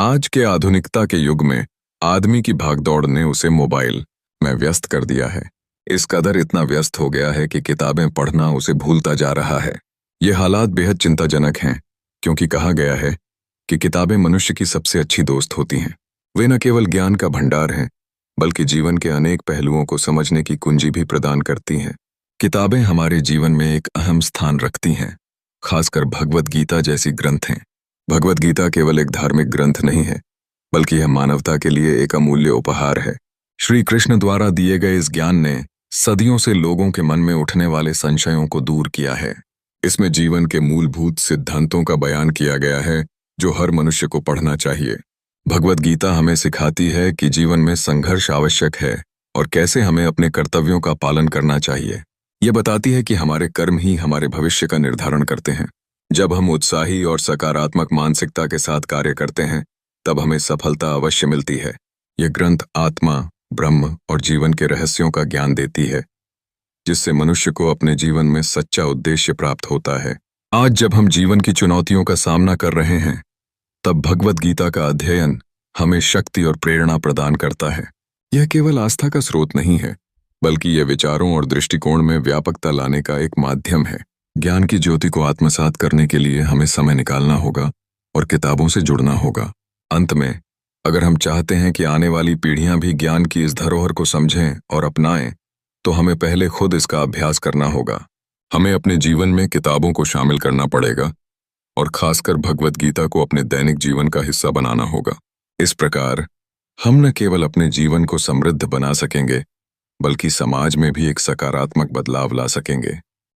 आज के आधुनिकता के युग में आदमी की भागदौड़ ने उसे मोबाइल में व्यस्त कर दिया है। इस कदर इतना व्यस्त हो गया है कि किताबें पढ़ना उसे भूलता जा रहा है। ये हालात बेहद चिंताजनक हैं, क्योंकि कहा गया है कि किताबें मनुष्य की सबसे अच्छी दोस्त होती हैं। वे न केवल ज्ञान का भंडार हैं, बल्कि जीवन के अनेक पहलुओं को समझने की कुंजी भी प्रदान करती हैं। किताबें हमारे जीवन में एक अहम स्थान रखती हैं, खासकर भगवद गीता जैसी ग्रंथ हैं। भगवद गीता केवल एक धार्मिक ग्रंथ नहीं है, बल्कि यह मानवता के लिए एक अमूल्य उपहार है। श्री कृष्ण द्वारा दिए गए इस ज्ञान ने सदियों से लोगों के मन में उठने वाले संशयों को दूर किया है। इसमें जीवन के मूलभूत सिद्धांतों का बयान किया गया है, जो हर मनुष्य को पढ़ना चाहिए। भगवद गीता हमें सिखाती है कि जीवन में संघर्ष आवश्यक है और कैसे हमें अपने कर्तव्यों का पालन करना चाहिए। यह बताती है कि हमारे कर्म ही हमारे भविष्य का निर्धारण करते हैं। जब हम उत्साही और सकारात्मक मानसिकता के साथ कार्य करते हैं, तब हमें सफलता अवश्य मिलती है। यह ग्रंथ आत्मा, ब्रह्म और जीवन के रहस्यों का ज्ञान देती है, जिससे मनुष्य को अपने जीवन में सच्चा उद्देश्य प्राप्त होता है। आज जब हम जीवन की चुनौतियों का सामना कर रहे हैं, तब भगवद गीता का अध्ययन हमें शक्ति और प्रेरणा प्रदान करता है। यह केवल आस्था का स्रोत नहीं है, बल्कि यह विचारों और दृष्टिकोण में व्यापकता लाने का एक माध्यम है। ज्ञान की ज्योति को आत्मसात करने के लिए हमें समय निकालना होगा और किताबों से जुड़ना होगा। अंत में, अगर हम चाहते हैं कि आने वाली पीढ़ियां भी ज्ञान की इस धरोहर को समझें और अपनाएं, तो हमें पहले खुद इसका अभ्यास करना होगा। हमें अपने जीवन में किताबों को शामिल करना पड़ेगा और खासकर भगवद गीता को अपने दैनिक जीवन का हिस्सा बनाना होगा। इस प्रकार हम न केवल अपने जीवन को समृद्ध बना सकेंगे, बल्कि समाज में भी एक सकारात्मक बदलाव ला सकेंगे।